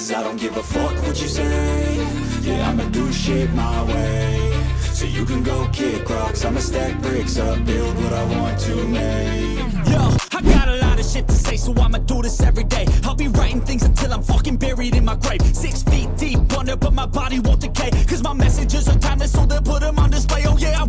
Cause I don't give a fuck what you say. Yeah, I'ma do shit my way. So you can go kick rocks, I'ma stack bricks up, build what I want to make. Yo, I got a lot of shit to say, so I'ma do this every day. I'll be writing things until I'm fucking buried in my grave. 6 feet deep under, but my body won't decay. Cause my messages are timeless, so they'll put them on display. Oh yeah, I